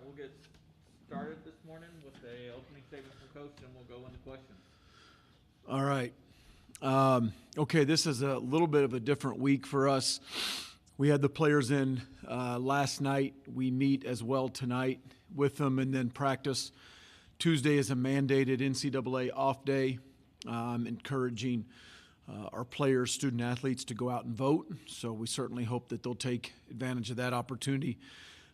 we'll get started this morning with a opening statement from Coach, and we'll go into questions. All right. Okay, this is a little bit of a different week for us. We had the players in last night. We meet as well tonight with them and then practice. Tuesday is a mandated NCAA off day, encouraging our players, student athletes to go out and vote. So we certainly hope that they'll take advantage of that opportunity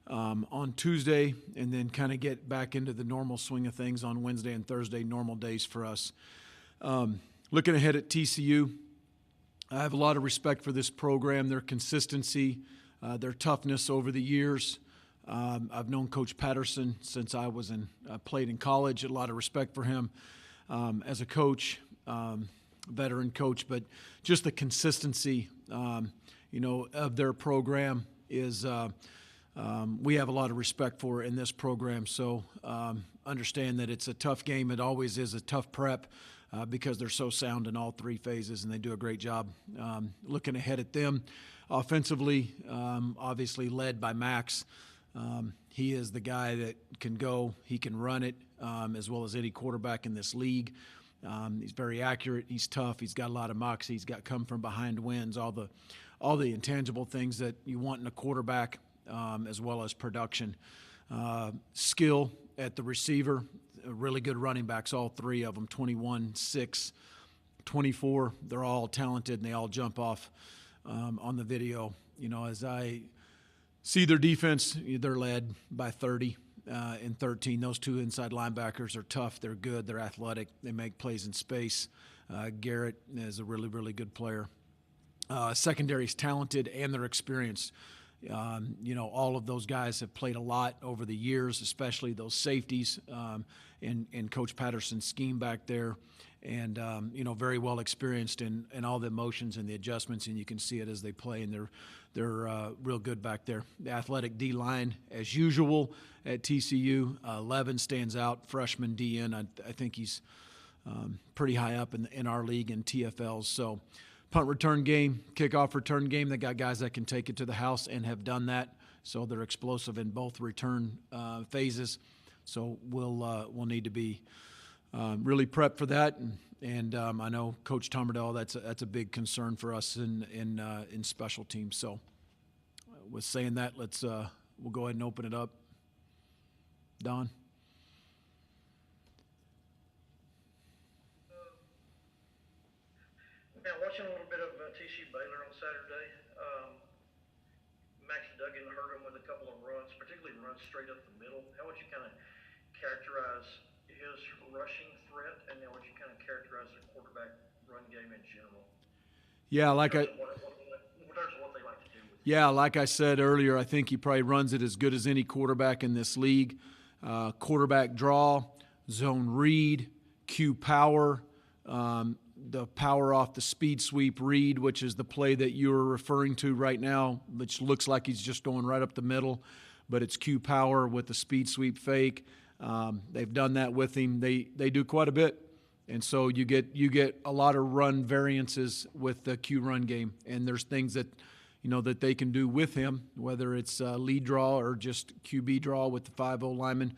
on Tuesday and then kind of get back into the normal swing of things on Wednesday and Thursday, normal days for us. Looking ahead at TCU, I have a lot of respect for this program, their consistency, their toughness over the years. I've known Coach Patterson since I was played in college. A lot of respect for him as a coach, veteran coach, but just the consistency, of their program is we have a lot of respect for in this program. So understand that it's a tough game. It always is a tough prep because they're so sound in all three phases, and they do a great job. Looking ahead at them, offensively, obviously led by Max. He is the guy that can go. He can run it as well as any quarterback in this league. He's very accurate. He's tough. He's got a lot of moxie. He's got come from behind wins, all the intangible things that you want in a quarterback, as well as production. Skill at the receiver, really good running backs, all three of them, 21, 6, 24. They're all talented, and they all jump off on the video. As I see their defense, they're led by 30 and 13. Those two inside linebackers are tough. They're good. They're athletic. They make plays in space. Garrett is a really, really good player. Secondary is talented, and they're experienced. All of those guys have played a lot over the years, especially those safeties in Coach Patterson's scheme back there. And, very well experienced in all the motions and the adjustments, and you can see it as they play, and they're real good back there. The athletic D-line, as usual, at TCU. Levin stands out, freshman DN. I think he's pretty high up in our league in TFLs. So punt return game, kickoff return game, they got guys that can take it to the house and have done that. So they're explosive in both return phases. So we'll need to be really prepped for that, and I know Coach Tomerdell, that's a big concern for us in special teams. So, with saying that, we'll go ahead and open it up. Don. Man, watching a little bit of TCU Baylor on Saturday, Max Duggan hurt him with a couple of runs, particularly runs straight up the middle. How would you kind of characterize his rushing threat, and then would you kind of characterize the quarterback run game in general? Yeah, what they like to do. Like I said earlier, I think he probably runs it as good as any quarterback in this league. Quarterback draw, zone read, Q power, the power off the speed sweep read, which is the play that you're referring to right now, which looks like he's just going right up the middle, but it's Q power with the speed sweep fake. They've done that with him. They do quite a bit, and so you get a lot of run variances with the Q run game. And there's things that that they can do with him, whether it's lead draw or just QB draw with the 5-0 lineman,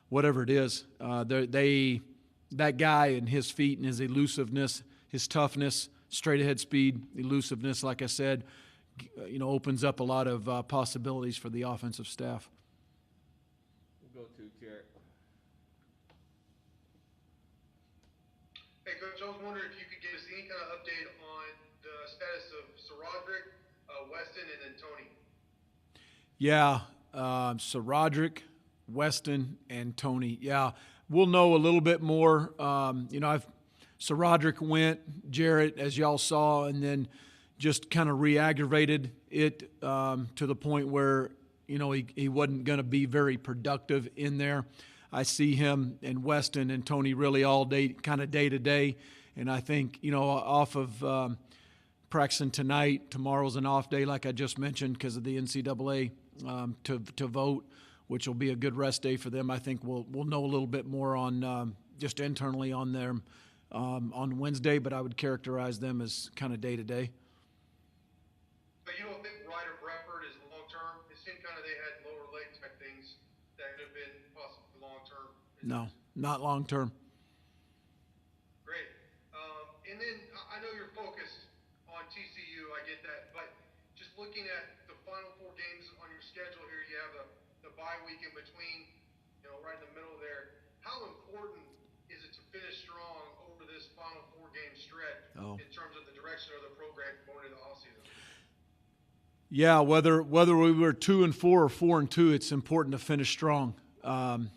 whatever it is. That guy and his feet and his elusiveness, his toughness, straight ahead speed, elusiveness, like I said, opens up a lot of possibilities for the offensive staff. We'll go to Jarrett. Hey, Coach, I was wondering if you could give us any kind of update on the status of SaRodorick, Weston, and then Tony. Yeah, SaRodorick, Weston, and Tony. Yeah, we'll know a little bit more. SaRodorick went, Jarrett, as y'all saw, and then just kind of re-aggravated it to the point where, he wasn't going to be very productive in there. I see him and Weston and Tony really all day, kind of day to day. And I think, off of practicing tonight, tomorrow's an off day, like I just mentioned, because of the NCAA to vote, which will be a good rest day for them. I think we'll know a little bit more on just internally on them on Wednesday, but I would characterize them as kind of day to day. But you don't think Ryder Bradford is long term? It seemed kind of they had lower leg type things that could have been No, not long term. Great. And then I know you're focused on TCU, I get that, but just looking at the final 4 games on your schedule here, you have the bye week in between, right in the middle there. How important is it to finish strong over this final 4 game stretch in terms of the direction of the program going into the offseason? Yeah, whether we were 2-4 or 4-2, it's important to finish strong. And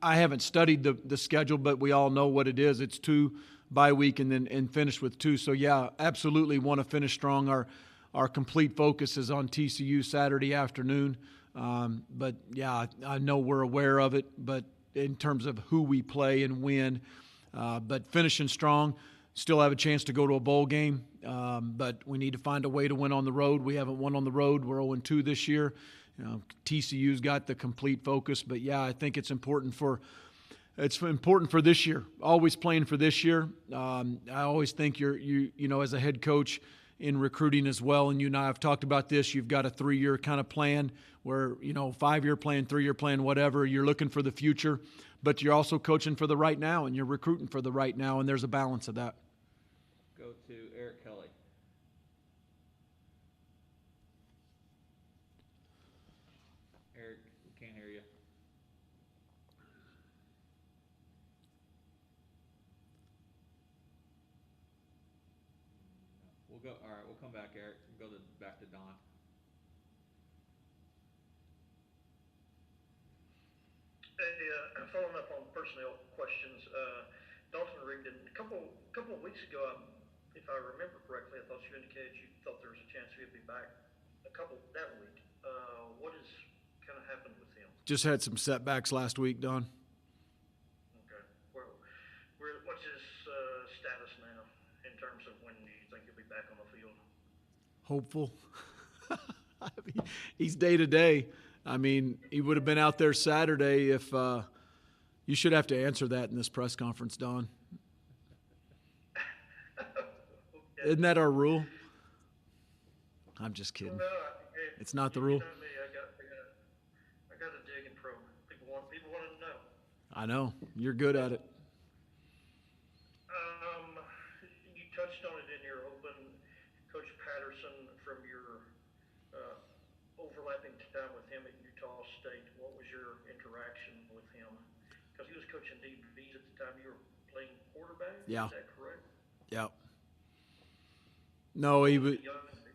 I haven't studied the schedule, but we all know what it is. It's 2 bye week and finish with 2. So yeah, absolutely want to finish strong. Our complete focus is on TCU Saturday afternoon. But yeah, I know we're aware of it. But in terms of who we play and when, but finishing strong. Still have a chance to go to a bowl game, but we need to find a way to win on the road. We haven't won on the road. We're 0-2 this year. TCU's got the complete focus, but yeah, I think it's important for this year. Always playing for this year. I always think you as a head coach in recruiting as well, and you and I have talked about this. You've got a 3-year kind of plan where 5-year plan, 3-year plan, whatever. You're looking for the future, but you're also coaching for the right now, and you're recruiting for the right now, and there's a balance of that. Go to Eric Kelly. Eric, we can't hear you. We'll go. All right, we'll come back, Eric. We'll go back to Don. Hey, following up on personnel questions, Dalton Rigdon, a couple of weeks ago, if I remember correctly, I thought you indicated you thought there was a chance he'd be back that week. What has kind of happened with him? Just had some setbacks last week, Don. Okay. What's his status now in terms of when you think he'll be back on the field? Hopeful. I mean, he's day to day. I mean, he would have been out there Saturday if you should have to answer that in this press conference, Don. Okay. Isn't that our rule? I'm just kidding. No, It's not the rule. You know me, I got to dig and probe. People want to know. I know. You're good at it. You touched on it in your open. Coach Patterson, from your overlapping time with him at Utah State, what was your interaction with him? Because he was coaching DBs at the time you were playing quarterback. Yeah. Is that correct? Yeah. No, he was.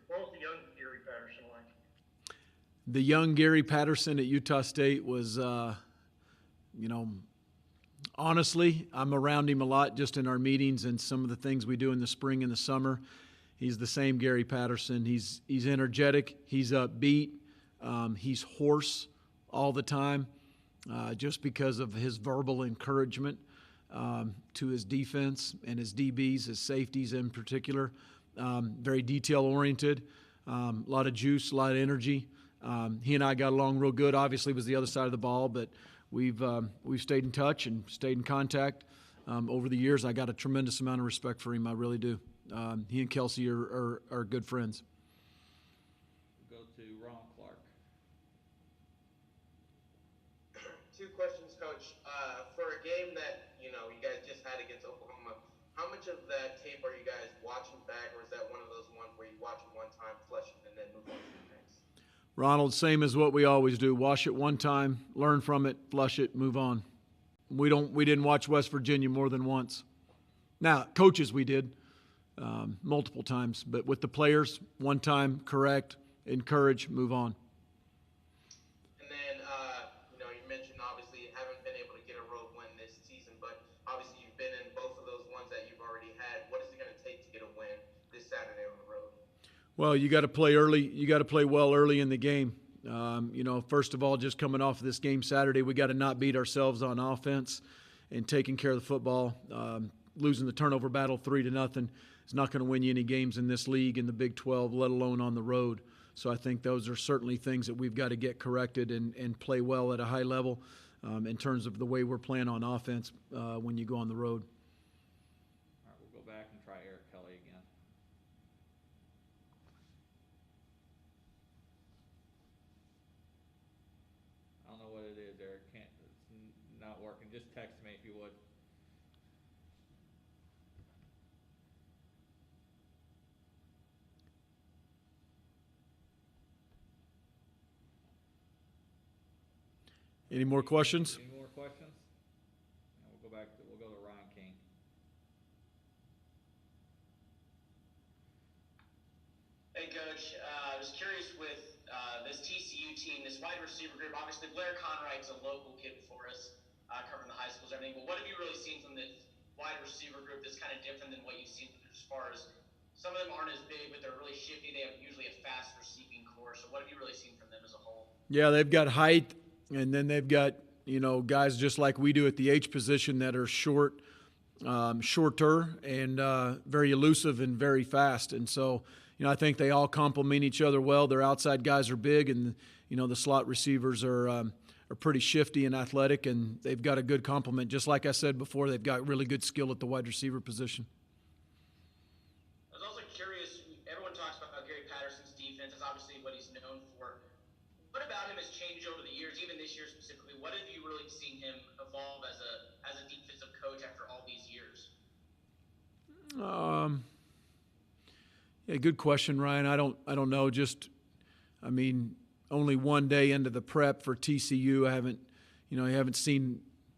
What was the young Gary Patterson like? The young Gary Patterson at Utah State was, honestly, I'm around him a lot just in our meetings and some of the things we do in the spring and the summer. He's the same Gary Patterson. He's energetic. He's upbeat. He's hoarse all the time just because of his verbal encouragement to his defense and his DBs, his safeties in particular. Very detail-oriented, a lot of juice, a lot of energy. He and I got along real good. Obviously, it was the other side of the ball, but we've stayed in touch and stayed in contact over the years. I got a tremendous amount of respect for him. I really do. He and Kelsey are good friends. We'll go to Ron Clark. 2 questions, Coach. For a game that you guys just had against Oklahoma, how much of that tape are you guys watching back, or is that one of those ones where you watch it one time, flush it, and then move on to the next? Ronald, same as what we always do. Wash it one time, learn from it, flush it, move on. We didn't watch West Virginia more than once. Now, coaches we did multiple times, but with the players, one time, correct, encourage, move on. And then, you mentioned obviously you haven't been able to get a road win this season, but obviously you've been in both of those ones that you've already had. What is it going to take to get a win this Saturday on the road? Well, you got to play early. You got to play well early in the game. First of all, just coming off of this game Saturday, we got to not beat ourselves on offense and taking care of the football. Losing the turnover battle 3-0 is not going to win you any games in this league in the Big 12, let alone on the road. So I think those are certainly things that we've got to get corrected and play well at a high level in terms of the way we're playing on offense when you go on the road. All right, we'll go back and try Eric Kelly again. I don't know what it is, Eric. not working, just text me if you would. Any more questions? Any more questions? And we'll go to Ryan King. Hey, Coach. I was curious with this TCU team, this wide receiver group. Obviously, Blair Conright's a local kid for us, covering the high schools and everything. But what have you really seen from this wide receiver group that's kind of different than what you've seen as far as some of them aren't as big, but they're really shifty. They have usually a fast receiving core. So what have you really seen from them as a whole? Yeah, they've got height, and then they've got, guys just like we do at the H position that are shorter and very elusive and very fast. And so, I think they all complement each other well. Their outside guys are big, and the slot receivers are pretty shifty and athletic, and they've got a good complement. Just like I said before, they've got really good skill at the wide receiver position. I was also curious. Everyone talks about Gary Patterson's defense. That's obviously what he's known for. What about him has changed over the years, even this year specifically? What have you really seen him evolve as a defensive coach after all these years? Yeah, good question, Ryan. I don't know. Only one day into the prep for TCU,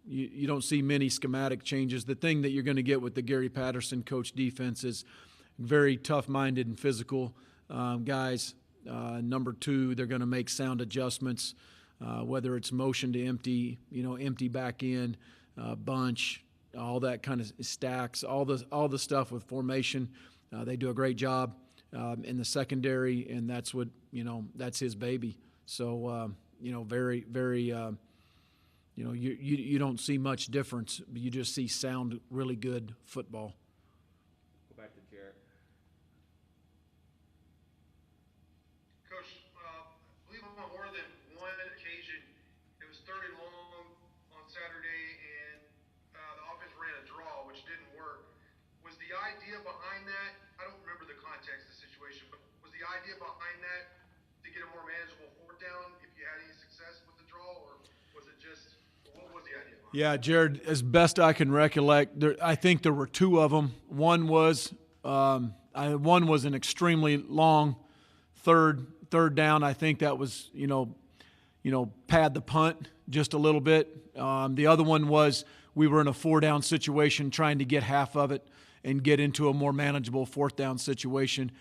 you don't see many schematic changes. The thing that you're going to get with the Gary Patterson coach defense is very tough-minded and physical guys. Number two, they're going to make sound adjustments, whether it's motion to empty, empty back in, bunch, all that kind of stacks, all the stuff with formation. They do a great job in the secondary, and that's what that's his baby. So very, very. You don't see much difference. You just see sound, really good football. Go back to Jarrett. Coach, I believe on more than one occasion, it was 30 long on Saturday, and the offense ran a draw, which didn't work. Was the idea behind that, I don't remember the context of the situation, but was the idea behind that to get a more manageable fourth down if you had any success with the draw, or was it just, what was the idea behind Yeah, Jared, as best I can recollect, I think there were two of them. One was an extremely long third down. I think that was, pad the punt just a little bit. The other one was we were in a 4-down situation trying to get half of it and get into a more manageable 4th down situation.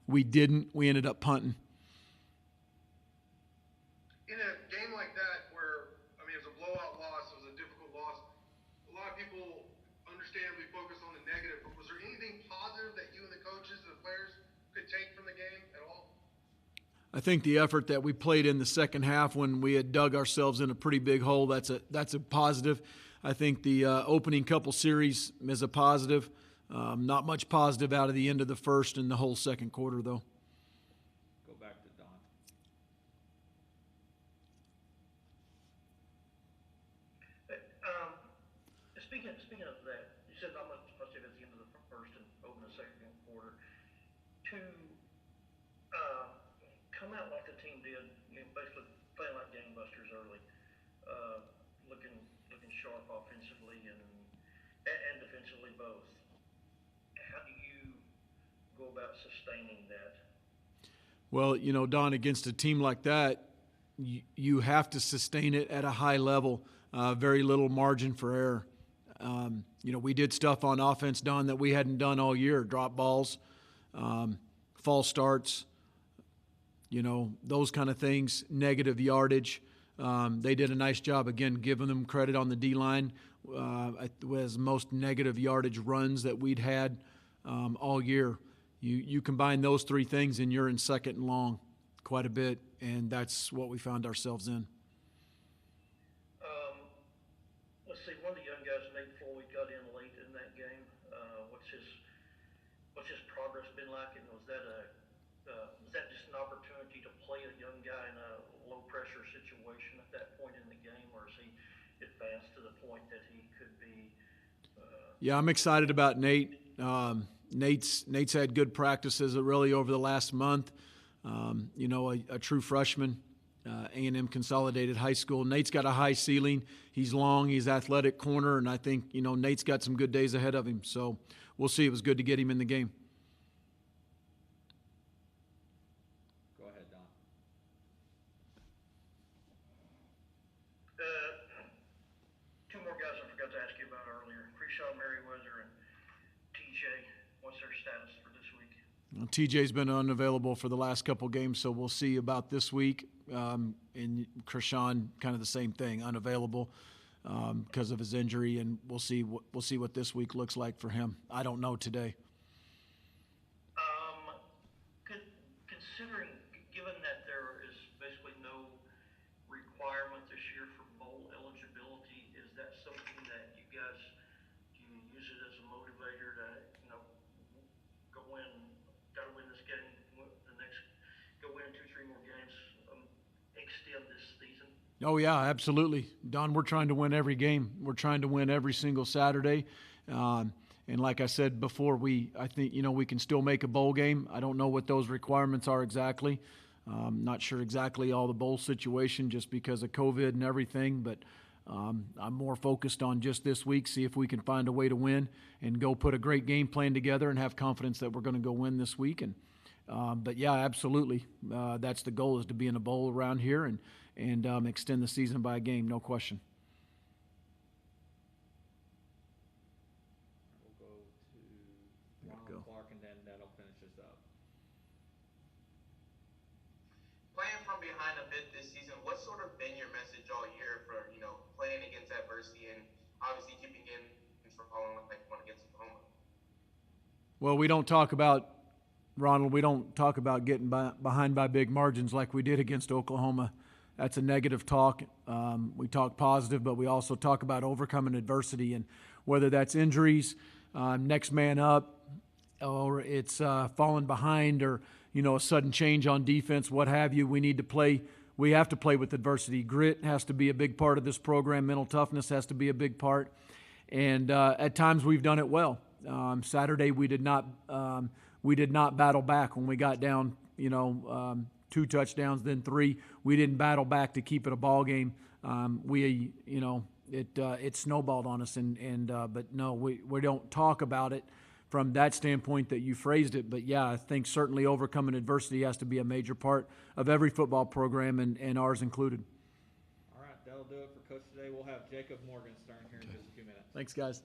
We didn't. We ended up punting. In a game like that where, it was a blowout loss, it was a difficult loss, a lot of people understandably focus on the negative, but was there anything positive that you and the coaches and the players could take from the game at all? I think the effort that we played in the second half when we had dug ourselves in a pretty big hole, that's a positive. I think the opening couple series is a positive. Not much positive out of the end of the first and the whole second quarter, though. Go back to Don. Speaking of that, you said not much positive at the end of the first and open the second quarter. To come out like the team did, basically playing like gangbusters early, looking sharp offensively and defensively both. How do you go about sustaining that? Well, Don, against a team like that, you have to sustain it at a high level, very little margin for error. We did stuff on offense, Don, that we hadn't done all year, drop balls, false starts, those kind of things, negative yardage. They did a nice job, again, giving them credit on the D-line. It was most negative yardage runs that we'd had all year. You combine those three things and you're in second and long quite a bit, and that's what we found ourselves in. Let's see, one of the young guys, Nate Floyd, got in late in that game. What's his progress been like, and was that just an opportunity to play a young guy in a low-pressure situation at that point in the game, or is he advanced to the point that he could be? Yeah, I'm excited about Nate. Nate's had good practices really over the last month. A true freshman, A&M Consolidated High School. Nate's got a high ceiling. He's long. He's athletic corner, and I think Nate's got some good days ahead of him. So we'll see. It was good to get him in the game. Go ahead, Don. Two more guys I forgot to ask you about earlier. Krishawn Merriweather and TJ. What's their status for this week? Well, TJ's been unavailable for the last couple games, so we'll see about this week. And Krishawn, kind of the same thing, unavailable because of his injury, and we'll see what this week looks like for him. I don't know today. Considering, given that there is basically no requirement this year for bowl eligibility, is that something that you guys, do you use it as a motivator to, go win, gotta win this game, go win 2-3 more games, extend this season? Oh, yeah, absolutely. Don, we're trying to win every game. We're trying to win every single Saturday. And like I said before, I think we can still make a bowl game. I don't know what those requirements are exactly. Not sure exactly all the bowl situation just because of COVID and everything, but I'm more focused on just this week, see if we can find a way to win and go put a great game plan together and have confidence that we're going to go win this week. And but yeah, absolutely. That's the goal, is to be in a bowl around here and extend the season by a game, no question. We'll go to Ronald Clark, and then that'll finish us up. Playing from behind a bit this season, what's sort of been your message all year for, playing against adversity and obviously keeping in from following like one against Oklahoma? Well, we don't talk about, Ronald, getting behind by big margins like we did against Oklahoma. That's a negative talk. We talk positive, but we also talk about overcoming adversity, and whether that's injuries, next man up, or it's falling behind, or a sudden change on defense, what have you. We have to play with adversity. Grit has to be a big part of this program. Mental toughness has to be a big part, and at times we've done it well. Saturday we did not battle back when we got down. 2 touchdowns, then 3. We didn't battle back to keep it a ball game. It snowballed on us, but no, we don't talk about it from that standpoint that you phrased it. But yeah, I think certainly overcoming adversity has to be a major part of every football program, and ours included. All right, that'll do it for Coach today. We'll have Jacob Morgenstern here in just a few minutes. Thanks, guys.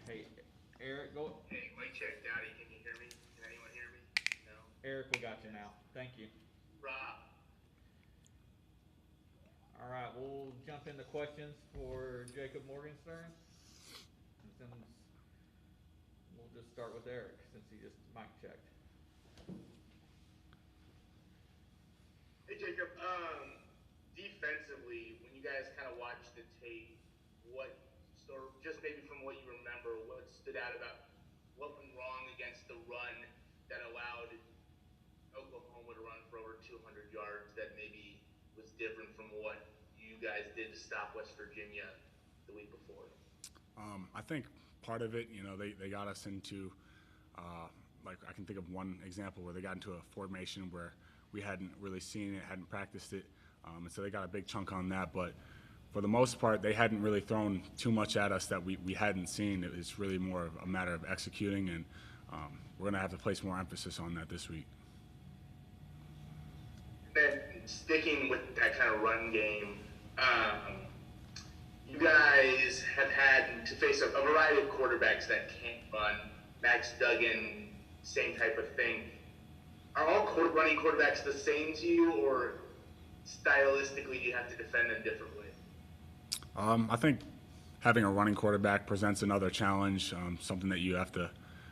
Hey, Eric, go. Hey, mic check, Daddy. Can you hear me? Can anyone hear me? No. Eric, we got you now. Thank you. Rob. All right, we'll jump into questions for Jacob Morgenstern. And since we'll just start with Eric, since he just mic checked. Hey, Jacob. Defensively, when you guys kind of watch the tape, just maybe from what you remember, what stood out about what went wrong against the run that allowed Oklahoma to run for over 200 yards that maybe was different from what you guys did to stop West Virginia the week before? I think part of it. You know, they got us into, like I can think of one example where they got into a formation where we hadn't really seen it, hadn't practiced it, and so they got a big chunk on that. But for the most part, they hadn't really thrown too much at us that we hadn't seen. It was really more of a matter of executing, and we're going to have to place more emphasis on that this week. Then sticking with that kind of run game, you guys have had to face a variety of quarterbacks that can't run. Max Duggan, same type of thing. Are all running quarterbacks the same to you, or stylistically you have to defend them differently? I think having a running quarterback presents another challenge, something that you have to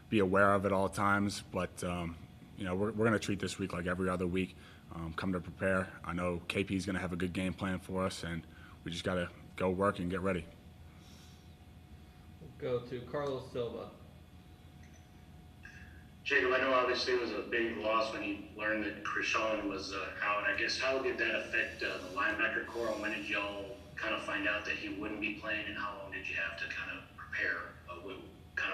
be aware of at all times. But you know, we're going to treat this week like every other week. Come to prepare. I know KP is going to have a good game plan for us, and we just got to go work and get ready. We'll go to Carlos Silva. Jacob, I know obviously it was a big loss when you learned that Krishan was out. I guess how did that affect the linebacker core, and when did y'all kind of find out that he wouldn't be playing, and how long did you have to kind of prepare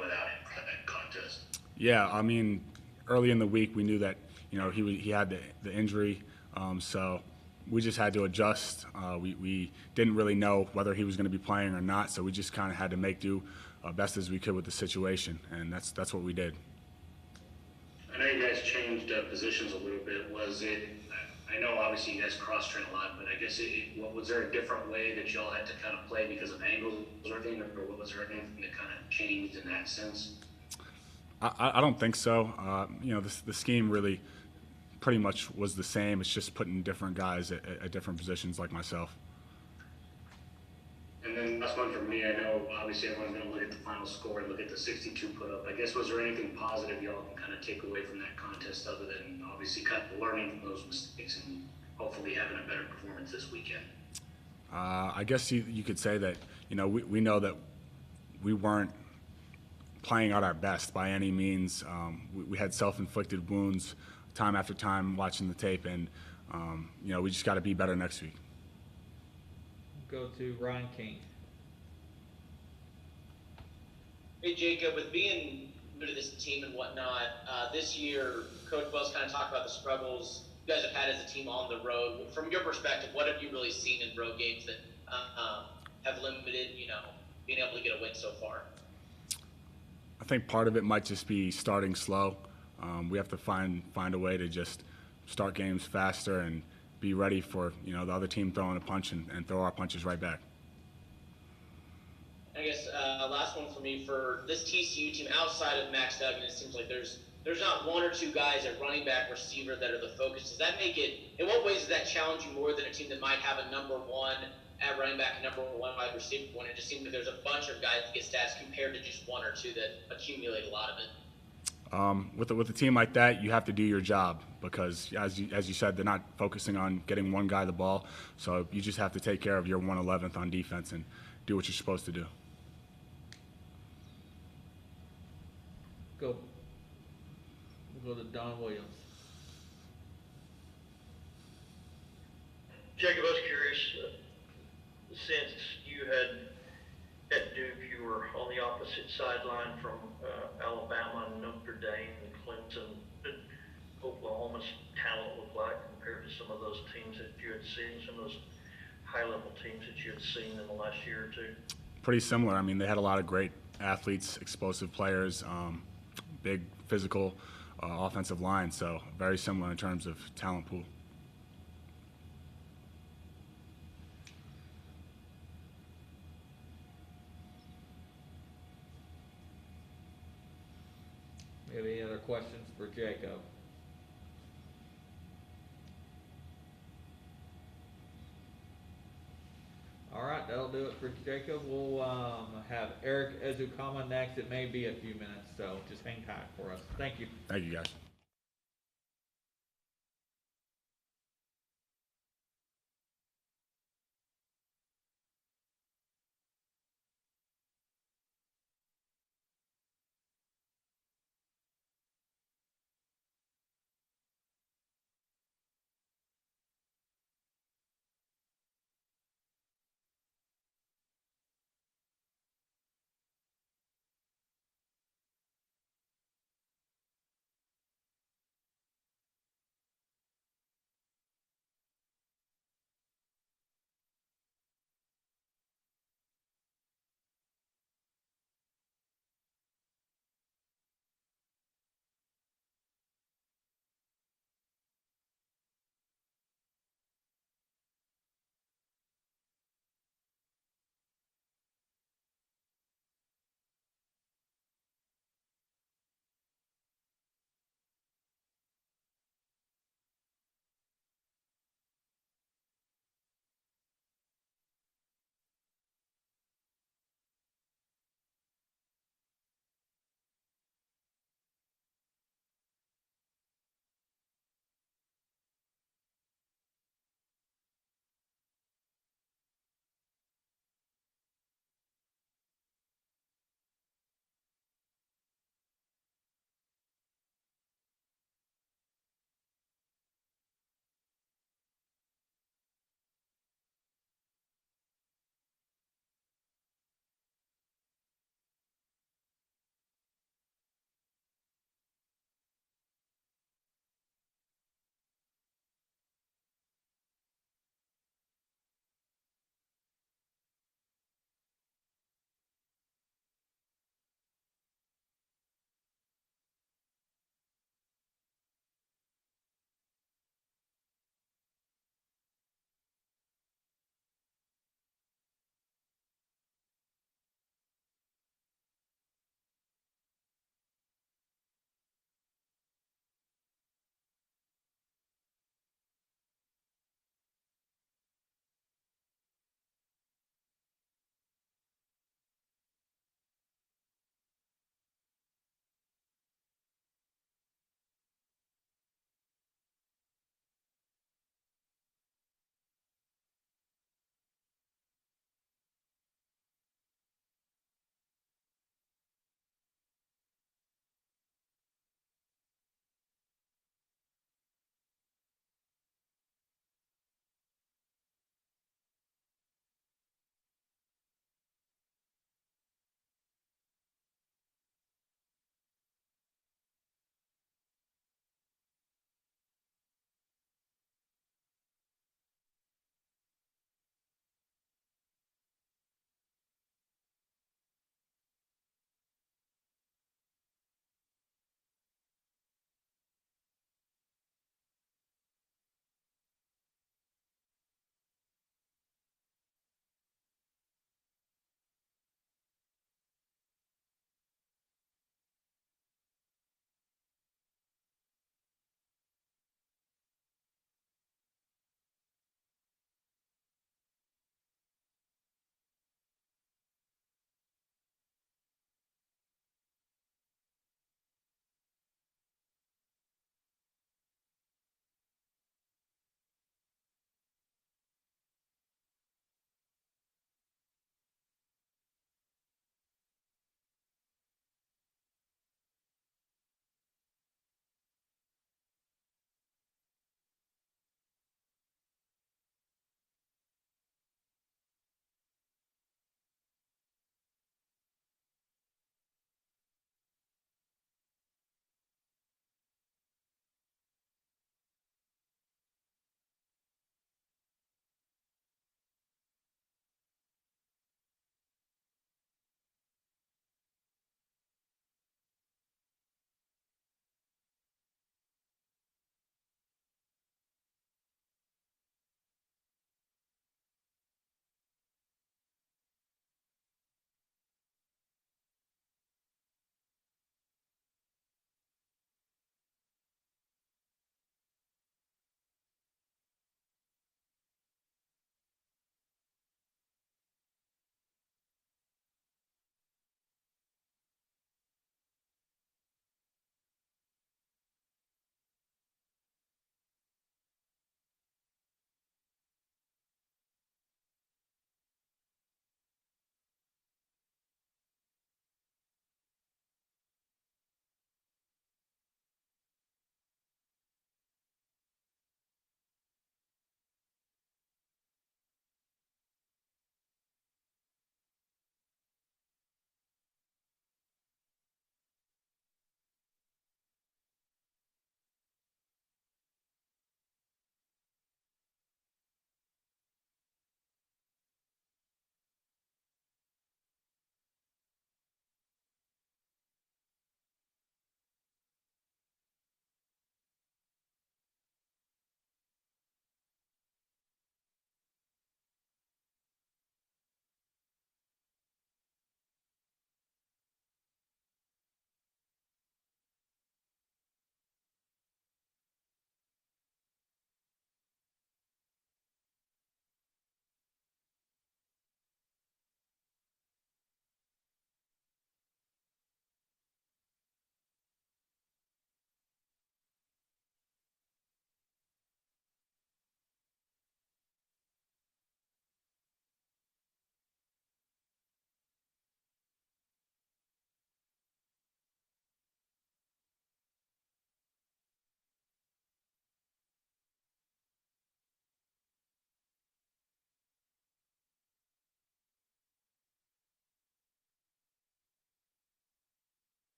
without him for that contest? Yeah, I mean, early in the week we knew that, you know, he had the injury, so we just had to adjust. We didn't really know whether he was going to be playing or not, so we just kind of had to make do best as we could with the situation, and that's what we did. I know you guys changed positions a little bit. Was it? I know obviously you guys cross-train a lot, but I guess was there a different way that y'all had to kind of play because of angles or anything, or was there anything that kind of changed in that sense? I don't think so. You know, the scheme really pretty much was the same. It's just putting different guys at different positions like myself. And then last one from me, I know obviously everyone's going to look at the final score and look at the 62 put up. I guess was there anything positive y'all can kind of take away from that contest other than obviously kind of learning from those mistakes and hopefully having a better performance this weekend? I guess you could say that, you know, we know that we weren't playing at our best by any means. We had self-inflicted wounds time after time watching the tape, and you know, we just got to be better next week. Go to Ryan King. Hey Jacob, with being new to this team and whatnot, this year Coach Wells kind of talked about the struggles you guys have had as a team on the road. From your perspective, what have you really seen in road games that have limited, you know, being able to get a win so far? I think part of it might just be starting slow. We have to find a way to just start games faster and be ready for, you know, the other team throwing a punch and throw our punches right back. I guess last one for me, for this TCU team outside of Max Duggan, it seems like there's not one or two guys at running back, receiver that are the focus. Does that make it? In what ways does that challenge you more than a team that might have a number one at running back and number one wide receiver? When it just seems like there's a bunch of guys that get stats compared to just one or two that accumulate a lot of it. With a team like that, you have to do your job because, as you said, they're not focusing on getting one guy the ball. So you just have to take care of your 111th on defense and do what you're supposed to do. We'll go to Don Williams. Jacob, I was curious, since you had at Duke, you were on the opposite sideline from Alabama and Notre Dame and Clemson. What did Oklahoma's talent look like compared to some of those teams that you had seen, some of those high-level teams that you had seen in the last year or two? Pretty similar. I mean, they had a lot of great athletes, explosive players, big physical offensive line, so very similar in terms of talent pool. You have any other questions for Jacob? All right, that'll do it for Jacob. We'll have Eric Ezukama next. It may be a few minutes, so just hang tight for us. Thank you. Thank you, guys.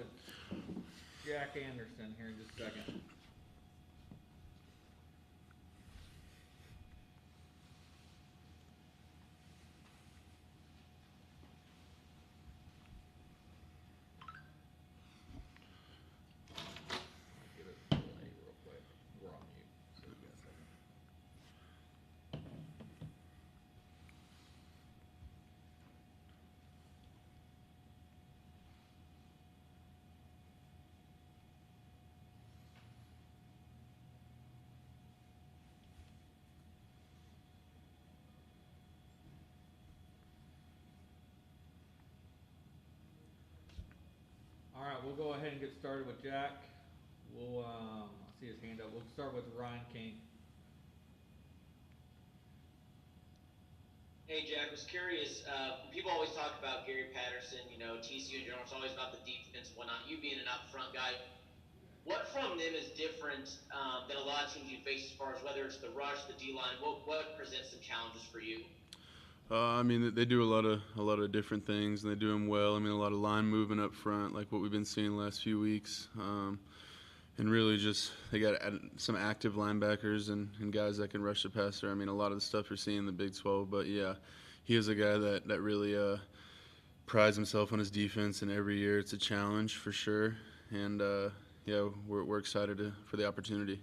with Jack Anderson here in just a second. Get a delay real quick. We're on mute, so you got a second. All right, we'll go ahead and get started with Jack. We'll, I see his hand up. We'll start with Ryan King. Hey Jack, was curious. People always talk about Gary Patterson, TCU in general. It's always about the defense and whatnot. You being an up front guy, what from them is different than a lot of teams you face as far as whether it's the rush, the D line? What presents some challenges for you? I mean, they do a lot of different things, and they do them well. I mean, a lot of line movement up front, like what we've been seeing the last few weeks, and really just they got some active linebackers and guys that can rush the passer. I mean, a lot of the stuff you're seeing in the Big 12, but yeah, he is a guy that really prides himself on his defense, and every year it's a challenge for sure. And yeah, we're excited for the opportunity.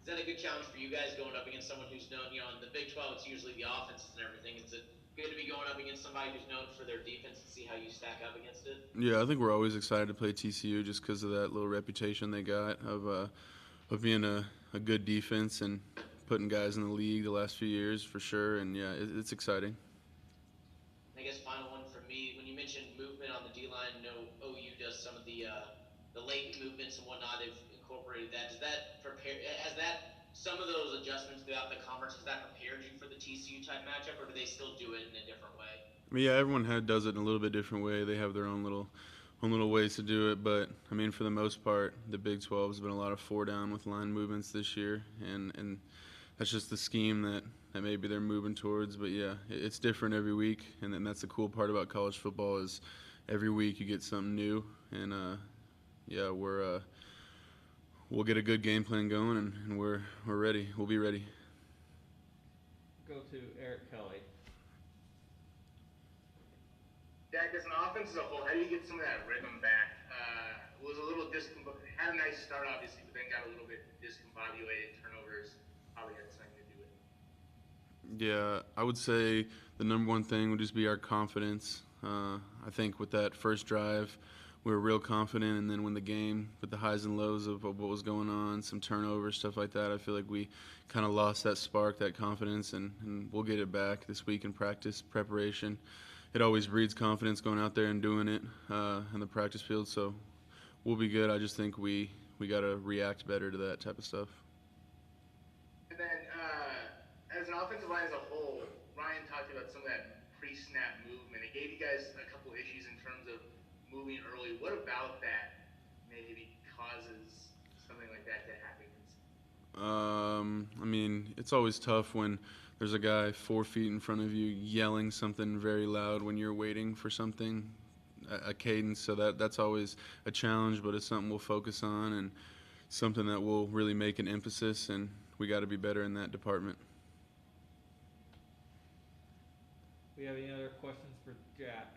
Is that a good challenge for you guys going up against someone who's known, in the Big 12, it's usually the offenses and everything. Is it good to be going up against somebody who's known for their defense and see how you stack up against it? Yeah, I think we're always excited to play TCU just because of that little reputation they got of being a good defense and putting guys in the league the last few years for sure. And yeah, it's exciting. I guess final one for me. When you mentioned movement on the D-line, OU does some of the late movements and whatnot. They've incorporated that. Does that prepare? Has that some of those adjustments throughout the conference? Has that prepared you for the TCU type matchup, or do they still do it in a different way? I mean, yeah, everyone does it in a little bit different way. They have their own little ways to do it. But I mean, for the most part, the Big 12 has been a lot of 4-down with line movements this year, and that's just the scheme that maybe they're moving towards. But yeah, it's different every week, and then that's the cool part about college football is every week you get something new, and yeah, we'll get a good game plan going, and we're ready. We'll be ready. Go to Eric Kelly. Dak, as an offense as a whole, how do you get some of that rhythm back? It was a little had a nice start, obviously, but then got a little bit discombobulated. Turnovers probably had something to do with it. Yeah, I would say the number one thing would just be our confidence. I think with that first drive, we were real confident, and then when the game, with the highs and lows of what was going on, some turnovers, stuff like that, I feel like we kind of lost that spark, that confidence, and we'll get it back this week in practice, preparation. It always breeds confidence going out there and doing it in the practice field, so we'll be good. I just think we got to react better to that type of stuff. And then, as an offensive line as a whole, Ryan talked about some of that pre-snap movement. It gave you guys a couple issues in terms of moving early. What about that maybe causes something like that to happen? I mean, it's always tough when there's a guy 4 feet in front of you yelling something very loud when you're waiting for something, a cadence. So that's always a challenge, but it's something we'll focus on and something that we'll really make an emphasis, and we got to be better in that department. We have any other questions for Jack?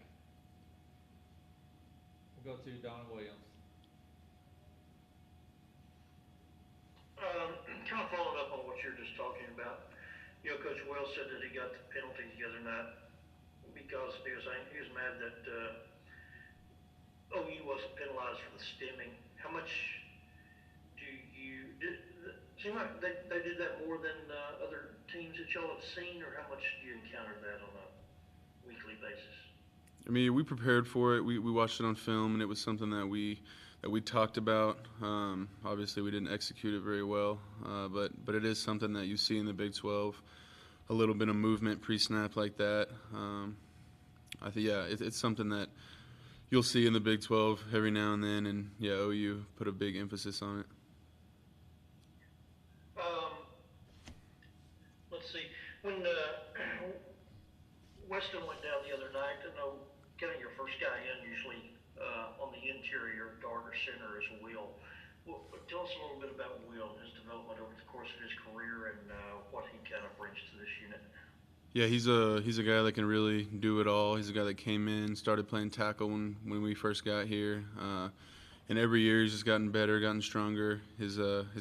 We'll go to Don Williams. Kind of following up on what you're just talking about. Coach Wells said that he got the penalty the other night because he was mad that OU wasn't penalized for the stimming. How much seem like they did that more than other teams that y'all have seen, or how much do you encounter that on a weekly basis? I mean, we prepared for it. We watched it on film, and it was something that we talked about. Obviously, we didn't execute it very well, but it is something that you see in the Big 12. A little bit of movement pre-snap like that. I think it's something that you'll see in the Big 12 every now and then, and yeah, OU put a big emphasis on it. Let's see. When Weston went down the other night, I know kind of your first guy in usually on the end interior guard or center is Will. Well, tell us a little bit about Will, his development over the course of his career, and what he kind of brings to this unit. Yeah, he's a guy that can really do it all. He's a guy that came in, started playing tackle when we first got here, and every year he's just gotten better, gotten stronger. His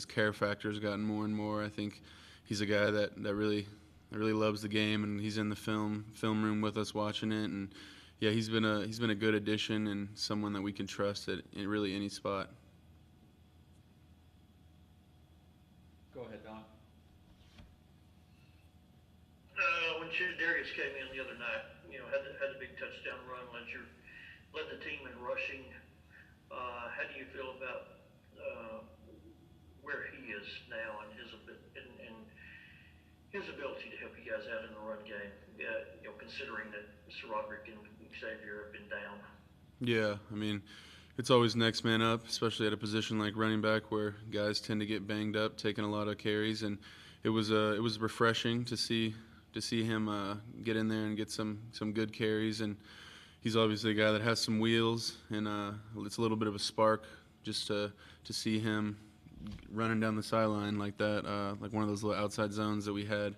care factor has gotten more and more. I think he's a guy that really loves the game, and he's in the film room with us watching it. And yeah, he's been a good addition and someone that we can trust at in really any spot. Go ahead, Don. When Darius came in the other night, had the big touchdown run, led the team in rushing. How do you feel about where he is now and his ability to help you guys out in the run game? Considering that Mr. Roderick and Xavier have been down. Yeah, I mean, it's always next man up, especially at a position like running back where guys tend to get banged up, taking a lot of carries, and it was refreshing to see him get in there and get some good carries. And he's obviously a guy that has some wheels, and it's a little bit of a spark just to see him running down the sideline like that, like one of those little outside zones that we had.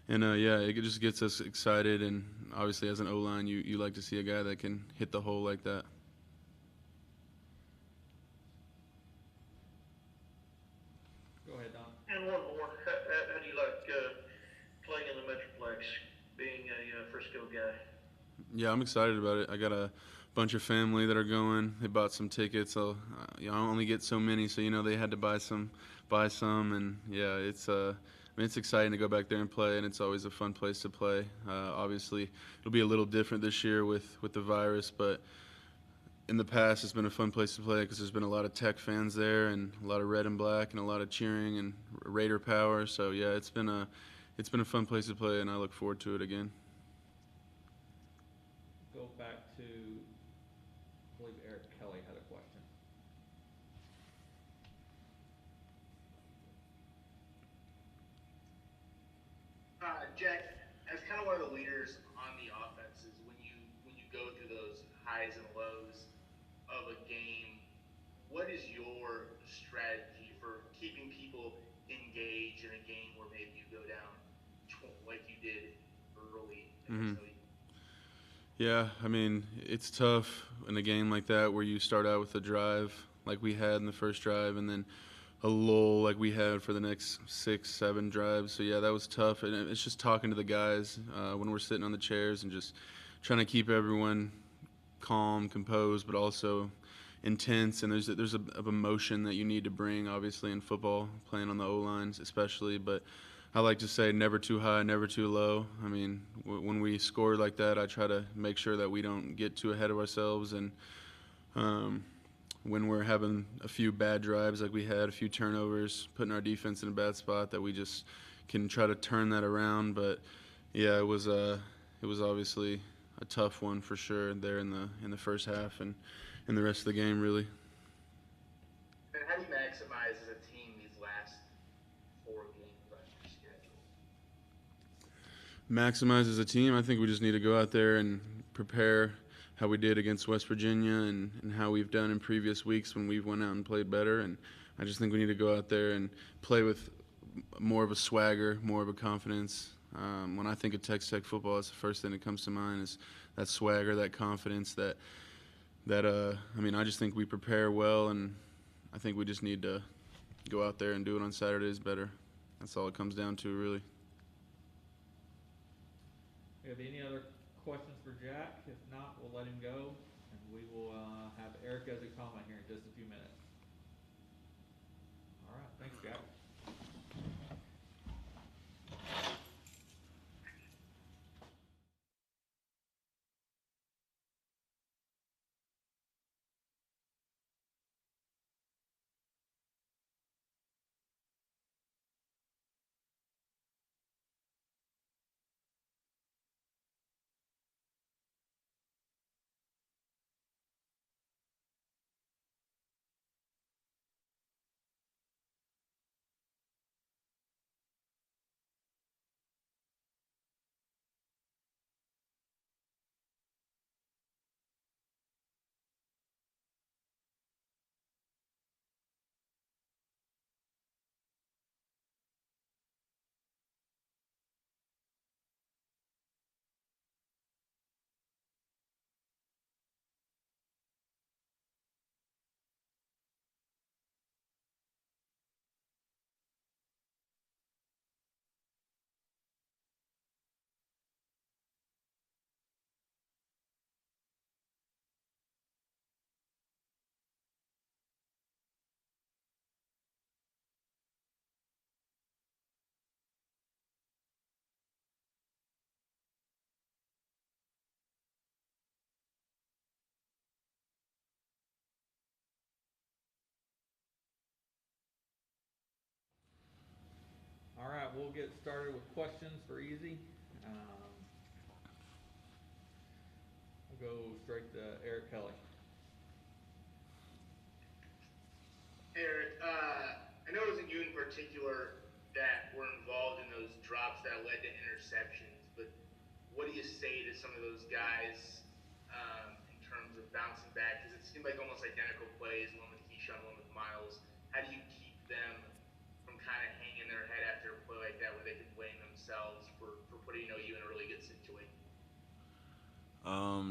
And yeah, it just gets us excited. And obviously, as an O-line, you like to see a guy that can hit the hole like that. Go ahead, Don. And one more, how do you like playing in the Metroplex, being a Frisco guy? Yeah, I'm excited about it. I got a bunch of family that are going. They bought some tickets. So I only get so many, so they had to buy some, and yeah, it's exciting to go back there and play, and it's always a fun place to play. Obviously, it'll be a little different this year with the virus, but in the past, it's been a fun place to play because there's been a lot of Tech fans there and a lot of red and black and a lot of cheering and Raider power. So yeah, it's been a fun place to play, and I look forward to it again. Go back to, I believe Eric Kelly had a question. Jack, as kind of one of the leaders on the offenses, when you go through those highs and lows of a game, what is your strategy for keeping people engaged in a game where maybe you go down like you did early? Mm-hmm. Yeah, I mean, it's tough in a game like that where you start out with a drive like we had in the first drive and then a lull like we had for the next 6-7 drives. So yeah, that was tough, and it's just talking to the guys when we're sitting on the chairs and just trying to keep everyone calm, composed, but also intense. And there's of emotion that you need to bring, obviously, in football, playing on the O-lines especially. But I like to say never too high, never too low. I mean, when we score like that, I try to make sure that we don't get too ahead of ourselves. And when we're having a few bad drives like we had, a few turnovers, putting our defense in a bad spot, that we just can try to turn that around. But yeah, it was obviously a tough one for sure there in the first half and in the rest of the game, really. And how do you maximize as a team these last 4 games on your schedule? Maximize as a team, I think we just need to go out there and prepare how we did against West Virginia and how we've done in previous weeks when we've went out and played better. And I just think we need to go out there and play with more of a swagger, more of a confidence. When I think of Texas Tech football, that's the first thing that comes to mind is that swagger, that confidence, I mean, I just think we prepare well, and I think we just need to go out there and do it on Saturdays better. That's all it comes down to, really. Do you have any other questions for Jack? If not, we'll let him go, and we will have Eric as a comment here in just a few minutes. All right, thanks, Jack. right, we'll get started with questions for Easy. We'll go straight to Eric Kelly. Eric, I know it wasn't you in particular that were involved in those drops that led to interceptions, but what do you say to some of those guys in terms of bouncing back? Because it seemed like almost identical plays, one with Keyshawn, one with Miles. How do you keep them from kind of hanging their head after a play like that where they can blame themselves for putting you in a really good situation?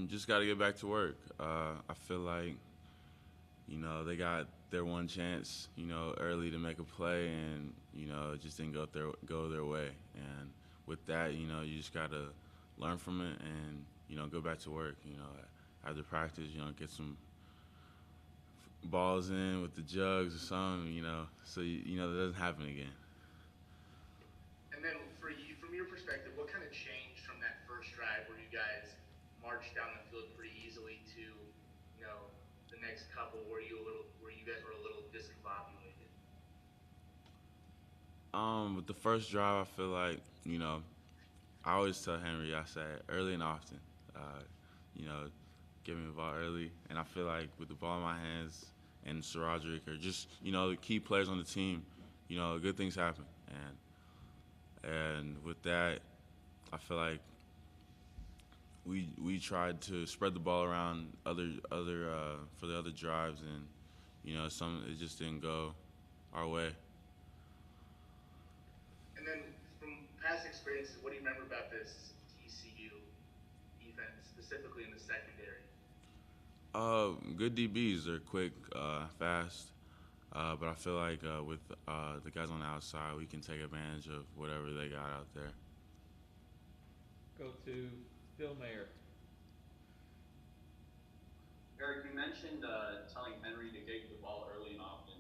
Just got to get back to work. I feel like, they got their one chance, early to make a play, and, it just didn't go their way. And with that, you just got to learn from it and, go back to work. After practice, get some balls in with the jugs or something, so, that doesn't happen again. And then for you, from your perspective, what kind of changed from that first drive where you guys marched down the field pretty easily to, the next couple where you guys were a little discombobulated? With the first drive, I feel like, I always tell Henry, I say early and often, give me the ball early. And I feel like with the ball in my hands and Saradric or just, the key players on the team, good things happen. And with that, I feel like we tried to spread the ball around for the other drives, and it just didn't go our way. And then from past experiences, what do you remember about this TCU defense, specifically in the secondary? Good DBs. They're quick, fast, but I feel like with the guys on the outside, we can take advantage of whatever they got out there. Go to Phil Mayer. Eric, you mentioned telling Henry to get the ball early and often.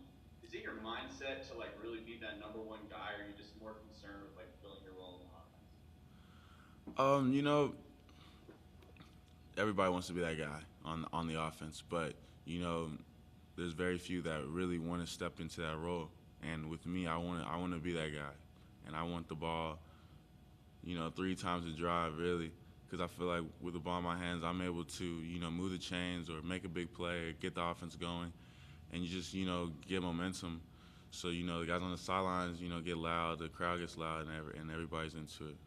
Is it your mindset to really be that number one guy, or are you just more concerned with filling your role in the offense? Everybody wants to be that guy on the offense, but there's very few that really want to step into that role. And with me, I want to be that guy, and I want the ball, 3 times a drive really. Because I feel like with the ball in my hands, I'm able to, move the chains or make a big play, or get the offense going, and you just, get momentum. So, the guys on the sidelines, get loud, the crowd gets loud, and everybody's into it.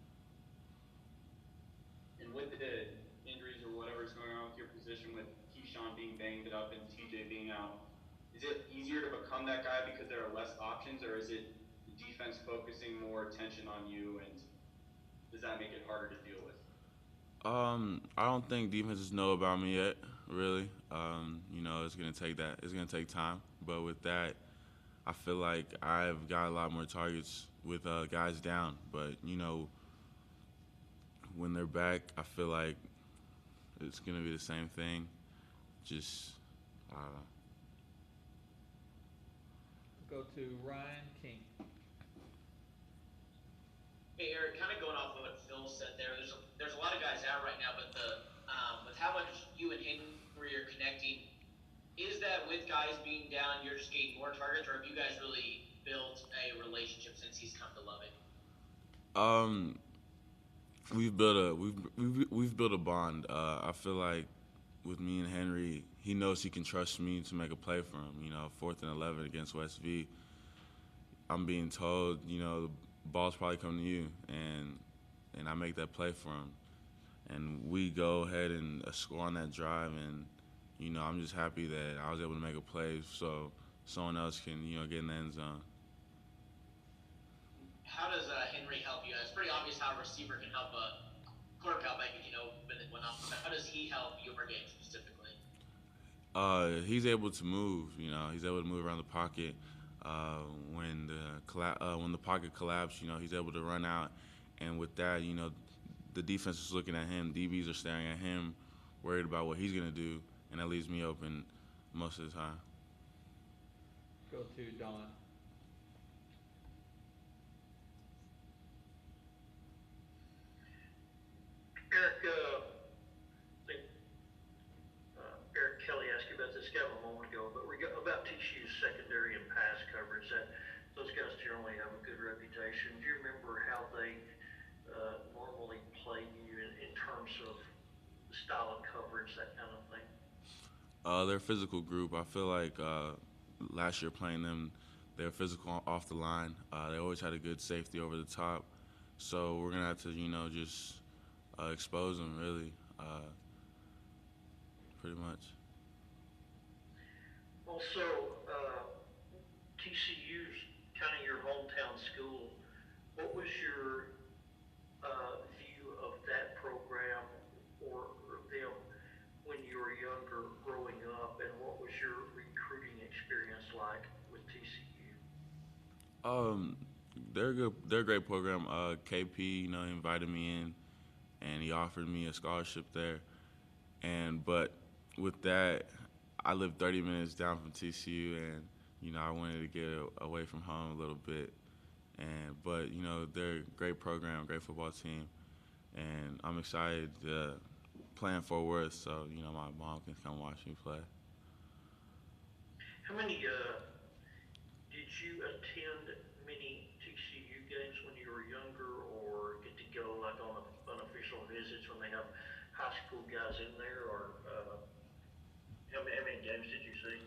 And with the injuries or whatever's going on with your position, with Keyshawn being banged up and TJ being out, is it easier to become that guy because there are less options, or is it the defense focusing more attention on you, and does that make it harder to deal with? I don't think defenses know about me yet, really. It's gonna take time. But with that, I feel like I've got a lot more targets with guys down. But when they're back, I feel like it's gonna be the same thing. Just Go to Ryan King. Hey Eric, kind of going off of what Phil said there. There's a lot of guys out right now, but with how much you and Henry are connecting, is that with guys being down, you're just getting more targets, or have you guys really built a relationship since he's come to Lubbock? We've built a bond. I feel like with me and Henry, he knows he can trust me to make a play for him. 4th and 11 against West V. I'm being told, the ball's probably coming to you, and I make that play for him. And we go ahead and score on that drive, and, I'm just happy that I was able to make a play so someone else can, get in the end zone. How does Henry help you? It's pretty obvious how a receiver can help a quarterback, whatnot. How does he help your game specifically? He's able to move. He's able to move around the pocket. When the pocket collapses, he's able to run out, and with that, the defense is looking at him. DBs are staring at him, worried about what he's gonna do, and that leaves me open most of the time. Go to Don. Eric, I think Eric Kelly asked you about this guy a moment ago, but about TCU's secondary and pass coverage. That those guys generally have a good reputation. Do you remember style of coverage, that kind of thing? They're a physical group. I feel like last year playing them, they were physical off the line. They always had a good safety over the top. So we're gonna have to, just expose them really, pretty much. Also, TCU's kind of your hometown school. What was your view of that program or them when you were younger growing up, and what was your recruiting experience like with TCU? They're good. They're a great program. KP, he invited me in, and he offered me a scholarship there. But with that, I live 30 minutes down from TCU, and I wanted to get away from home a little bit. But they're a great program, great football team, and I'm excited to play in Fort Worth, so my mom can come watch me play. How many did you attend many TCU games when you were younger, or get to go like on unofficial visits when they have high school guys in there, or how many games did you see?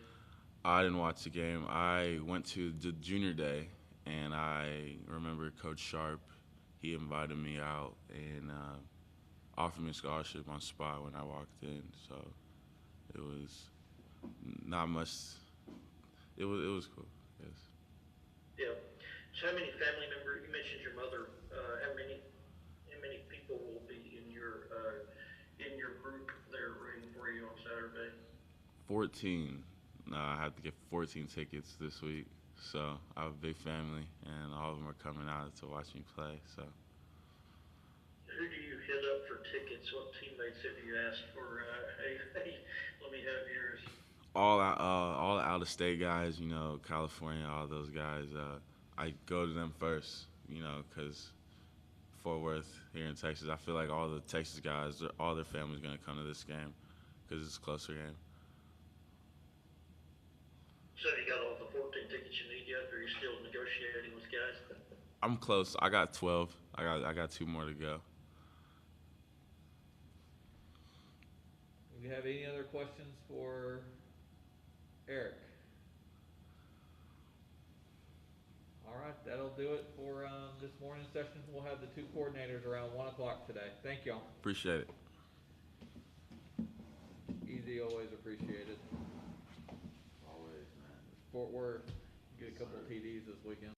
I didn't watch the game. I went to the junior day, and I remember Coach Sharp. He invited me out and offered me a scholarship on spot when I walked in. So it was not much. It was cool. Yes. Yeah. So how many family members? You mentioned your mother. How many people will be in your group there rooting for you on Saturday? 14. I have to get 14 tickets this week. So I have a big family, and all of them are coming out to watch me play. So. Who do you hit up for tickets? What teammates have you asked for? Hey, let me have yours. All the out-of-state guys, California, all those guys. I go to them first, because Fort Worth here in Texas, I feel like all the Texas guys, all their family's gonna come to this game because it's a closer game. So you got all the 14 tickets you need yet, or are you still negotiating with guys? I'm close. I got 12. I got 2 more to go. Do you have any other questions for Eric? All right, that'll do it for this morning's session. We'll have the 2 coordinators around 1 o'clock today. Thank y'all. Appreciate it. Easy, always appreciated. Always, man. Fort Worth, get a couple of TDs this weekend.